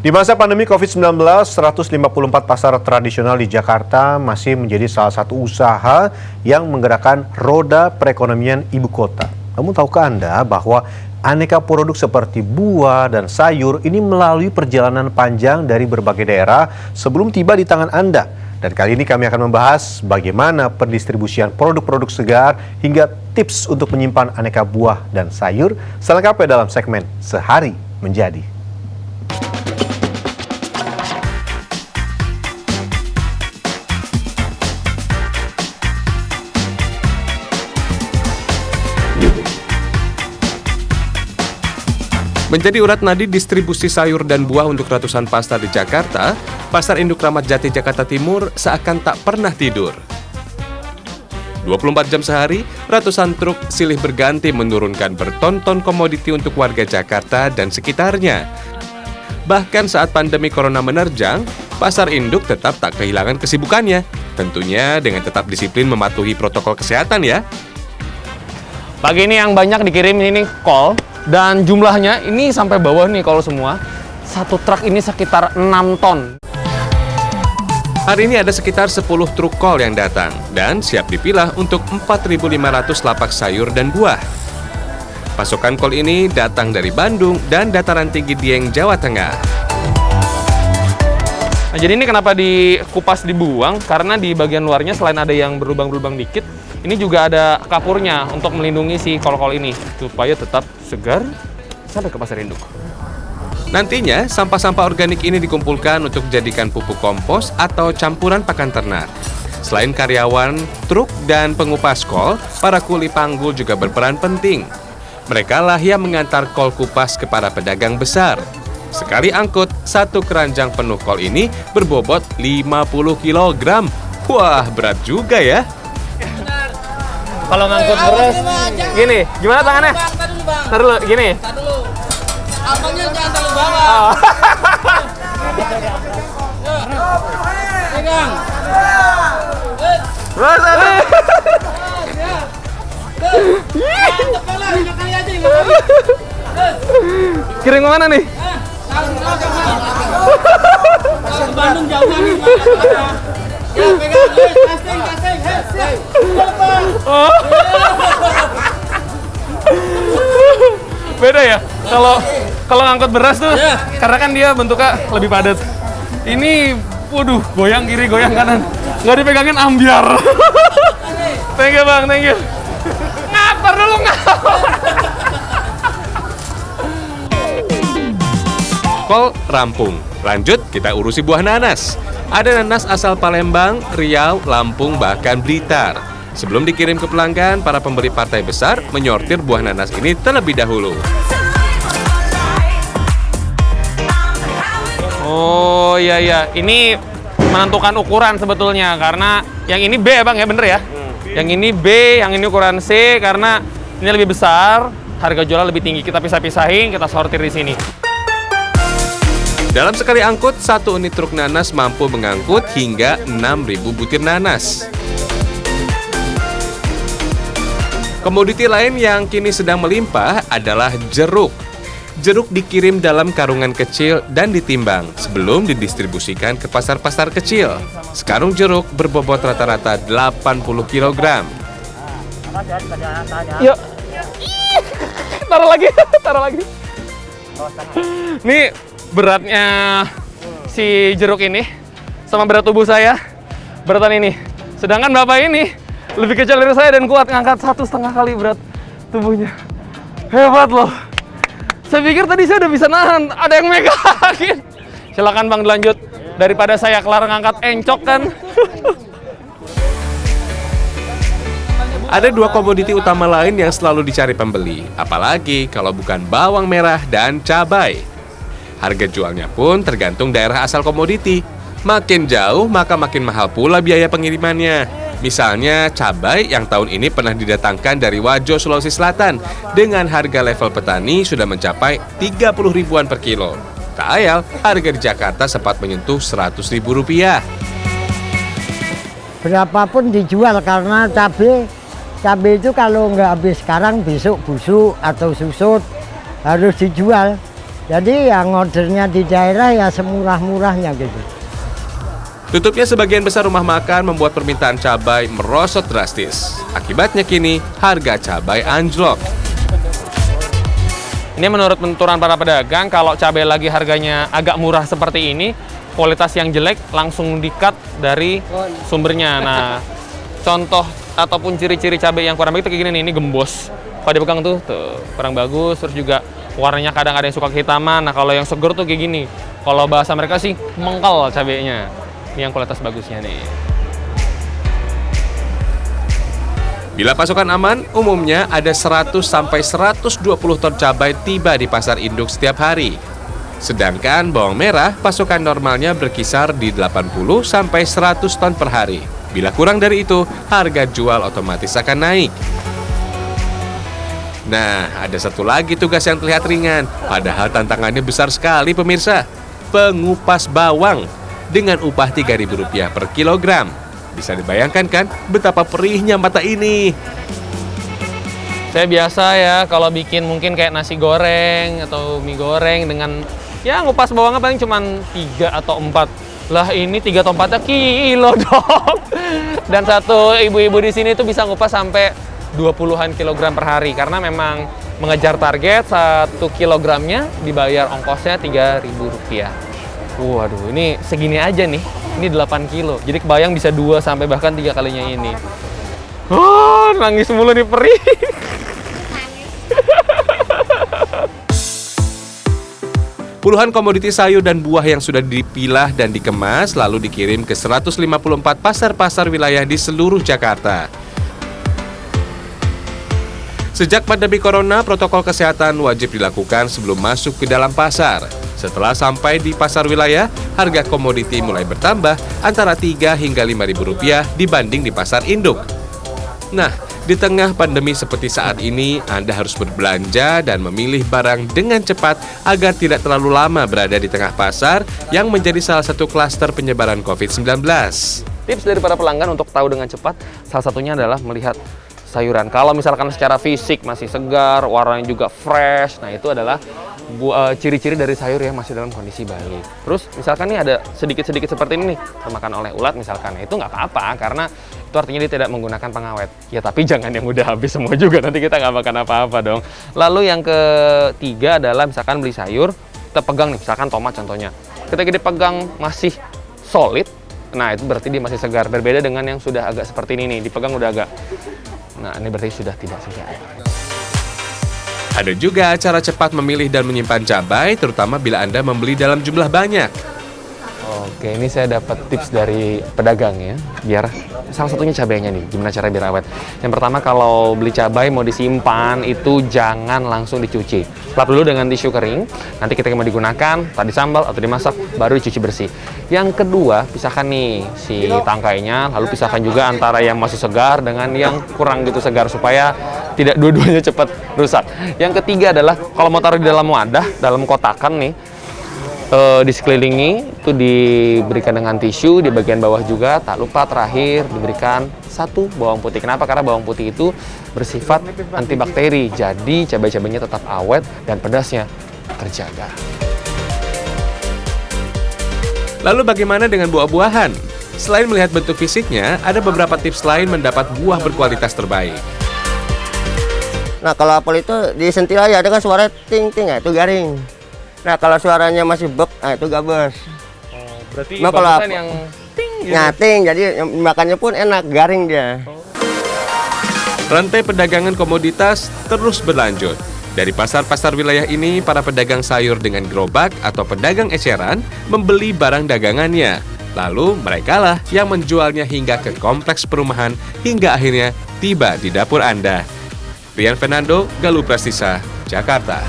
Di masa pandemi COVID-19, 154 pasar tradisional di Jakarta masih menjadi salah satu usaha yang menggerakkan roda perekonomian ibu kota. Namun tahukah Anda bahwa aneka produk seperti buah dan sayur ini melalui perjalanan panjang dari berbagai daerah sebelum tiba di tangan Anda. Dan kali ini kami akan membahas bagaimana pendistribusian produk-produk segar hingga tips untuk menyimpan aneka buah dan sayur selengkapnya dalam segmen Sehari Menjadi. Menjadi urat nadi distribusi sayur dan buah untuk ratusan pasar di Jakarta, Pasar Induk Ramat Jati Jakarta Timur seakan tak pernah tidur. 24 jam sehari, ratusan truk silih berganti menurunkan berton-ton komoditi untuk warga Jakarta dan sekitarnya. Bahkan saat pandemi corona menerjang, Pasar Induk tetap tak kehilangan kesibukannya. Tentunya dengan tetap disiplin mematuhi protokol kesehatan ya. Pagi ini yang banyak dikirim ini kol. Dan jumlahnya ini sampai bawah nih kalau semua. Satu truk ini sekitar 6 ton. Hari ini ada sekitar 10 truk kol yang datang dan siap dipilah untuk 4.500 lapak sayur dan buah. Pasokan kol ini datang dari Bandung dan dataran tinggi Dieng, Jawa Tengah. Nah, jadi ini kenapa dikupas dibuang? Karena di bagian luarnya selain ada yang berlubang-lubang dikit, ini juga ada kapurnya untuk melindungi si kol-kol ini supaya tetap segar sampai ke pasar induk. Nantinya, sampah-sampah organik ini dikumpulkan untuk dijadikan pupuk kompos atau campuran pakan ternak. Selain karyawan, truk, dan pengupas kol, para kuli panggul juga berperan penting. Mereka lah yang mengantar kol kupas ke para pedagang besar. Sekali angkut, satu keranjang penuh kol ini berbobot 50 kg. Wah, berat juga ya. Kalau ngangkut beras, gini, gimana tangannya? Ntar dulu, gini. Abangnya jangan terlalu bawah. Pegang. Kirim ke mana nih? Bandung jauh nih. Ya, pegang. Casting. Oh. Beda ya? Kalau ngangkut beras tuh, karena kan dia bentuknya lebih padat. Ini, waduh, goyang kiri, goyang kanan. Nggak dipegangin ambiar. Thank you bang, thank you. Ngapar dulu ngapar. Kol rampung. Lanjut, kita urusi buah nanas. Ada nanas asal Palembang, Riau, Lampung, bahkan Blitar. Sebelum dikirim ke pelanggan, para pembeli partai besar menyortir buah nanas ini terlebih dahulu. Oh iya, ini menentukan ukuran sebetulnya karena yang ini B ya bang ya, bener ya? Yang ini B, yang ini ukuran C karena ini lebih besar, harga jualnya lebih tinggi. Kita pisah-pisahin, kita sortir di sini. Dalam sekali angkut, satu unit truk nanas mampu mengangkut hingga 6.000 butir nanas. Komoditi lain yang kini sedang melimpah adalah jeruk. Jeruk dikirim dalam karungan kecil dan ditimbang sebelum didistribusikan ke pasar-pasar kecil. Sekarung jeruk berbobot rata-rata 80 kg. Yuk. Taruh lagi. Nih beratnya si jeruk ini sama berat tubuh saya, beratan ini. Sedangkan bapak ini lebih kecil dari saya dan kuat ngangkat 1,5 kali berat tubuhnya. Hebat loh. Saya pikir tadi saya udah bisa nahan, ada yang megangin. Silakan bang dilanjut, daripada saya kelar ngangkat encok kan. Ada dua komoditi utama lain yang selalu dicari pembeli, apalagi kalau bukan bawang merah dan cabai. Harga jualnya pun tergantung daerah asal komoditi. Makin jauh, maka makin mahal pula biaya pengirimannya. Misalnya cabai yang tahun ini pernah didatangkan dari Wajo, Sulawesi Selatan dengan harga level petani sudah mencapai 30 ribuan per kilo. Tak ayal, harga di Jakarta sempat menyentuh Rp100.000. Berapapun dijual karena cabai itu kalau nggak habis sekarang besok busuk atau susut harus dijual. Jadi yang ordernya di daerah ya semurah-murahnya gitu. Tutupnya sebagian besar rumah makan membuat permintaan cabai merosot drastis. Akibatnya kini harga cabai anjlok. Ini menurut penuturan para pedagang, kalau cabai lagi harganya agak murah seperti ini, kualitas yang jelek langsung di-cut dari sumbernya. Nah, contoh ataupun ciri-ciri cabai yang kurang baik itu kayak gini nih, ini gembos. Kalau dipegang tuh kurang bagus, terus juga warnanya kadang ada yang suka kehitaman. Nah, kalau yang seger tuh kayak gini. Kalau bahasa mereka sih mengkel cabainya. Ini yang kualitas bagusnya nih. Bila pasokan aman, umumnya ada 100 sampai 120 ton cabai tiba di pasar induk setiap hari. Sedangkan bawang merah, pasokan normalnya berkisar di 80 sampai 100 ton per hari. Bila kurang dari itu, harga jual otomatis akan naik. Nah, ada satu lagi tugas yang terlihat ringan, padahal tantangannya besar sekali pemirsa. Pengupas bawang dengan upah Rp3.000 per kilogram. Bisa dibayangkan kan betapa perihnya mata ini. Saya biasa ya kalau bikin mungkin kayak nasi goreng atau mie goreng dengan ya ngupas bawangnya paling cuma 3 atau 4. Lah ini 3 atau 4 kilo dong. Dan satu ibu-ibu di sini tuh bisa ngupas sampai 20-an kilogram per hari karena memang mengejar target 1 kilogramnya dibayar ongkosnya Rp3.000. Waduh, ini segini aja nih. Ini 8 kilo. Jadi kebayang bisa 2 sampai bahkan 3 kalinya ini. Oh, nangis mulu nih perih. Puluhan komoditi sayur dan buah yang sudah dipilah dan dikemas lalu dikirim ke 154 pasar-pasar wilayah di seluruh Jakarta. Sejak pandemi corona, protokol kesehatan wajib dilakukan sebelum masuk ke dalam pasar. Setelah sampai di pasar wilayah, harga komoditi mulai bertambah antara Rp3 hingga Rp5.000 dibanding di pasar induk. Nah, di tengah pandemi seperti saat ini, Anda harus berbelanja dan memilih barang dengan cepat agar tidak terlalu lama berada di tengah pasar yang menjadi salah satu klaster penyebaran COVID-19. Tips dari para pelanggan untuk tahu dengan cepat, salah satunya adalah melihat sayuran. Kalau misalkan secara fisik masih segar, warnanya juga fresh, nah itu adalah ciri-ciri dari sayur yang masih dalam kondisi baik. Terus misalkan nih ada sedikit-sedikit seperti ini nih, termakan oleh ulat misalkan, itu nggak apa-apa karena itu artinya dia tidak menggunakan pengawet. Ya tapi jangan yang udah habis semua juga, nanti kita nggak makan apa-apa dong. Lalu yang ketiga adalah misalkan beli sayur, kita pegang nih, misalkan tomat contohnya. Ketika dipegang masih solid, nah itu berarti dia masih segar. Berbeda dengan yang sudah agak seperti ini nih, dipegang udah agak, nah ini berarti sudah tidak segar. Ada juga cara cepat memilih dan menyimpan cabai, terutama bila Anda membeli dalam jumlah banyak. Oke, ini saya dapat tips dari pedagang ya, biar salah satunya cabainya nih, gimana cara biar awet. Yang pertama kalau beli cabai mau disimpan itu jangan langsung dicuci. Lap dulu dengan tisu kering, nanti ketika mau digunakan, tadi sambal atau dimasak, baru dicuci bersih. Yang kedua, pisahkan nih si tangkainya, lalu pisahkan juga antara yang masih segar dengan yang kurang gitu segar supaya tidak dua-duanya cepat rusak. Yang ketiga adalah kalau mau taruh di dalam wadah, dalam kotakan nih, di sekelilingi itu diberikan dengan tisu, di bagian bawah juga tak lupa terakhir diberikan 1 bawang putih. Kenapa? Karena bawang putih itu bersifat antibakteri, jadi cabai-cabainya tetap awet dan pedasnya terjaga. Lalu bagaimana dengan buah-buahan? Selain melihat bentuk fisiknya, ada beberapa tips lain mendapat buah berkualitas terbaik. Nah, kalau apel itu disentil aja, ada kan suara ting-ting, itu garing. Nah, kalau suaranya masih bek, nah itu gabus. Oh, berarti nah, kalau bagusan yang ting gitu. Ting, jadi makannya pun enak, garing dia. Rantai perdagangan komoditas terus berlanjut. Dari pasar-pasar wilayah ini, para pedagang sayur dengan gerobak atau pedagang eceran membeli barang dagangannya. Lalu merekalah yang menjualnya hingga ke kompleks perumahan hingga akhirnya tiba di dapur Anda. Rian Fernando, Galuh Prestisa, Jakarta.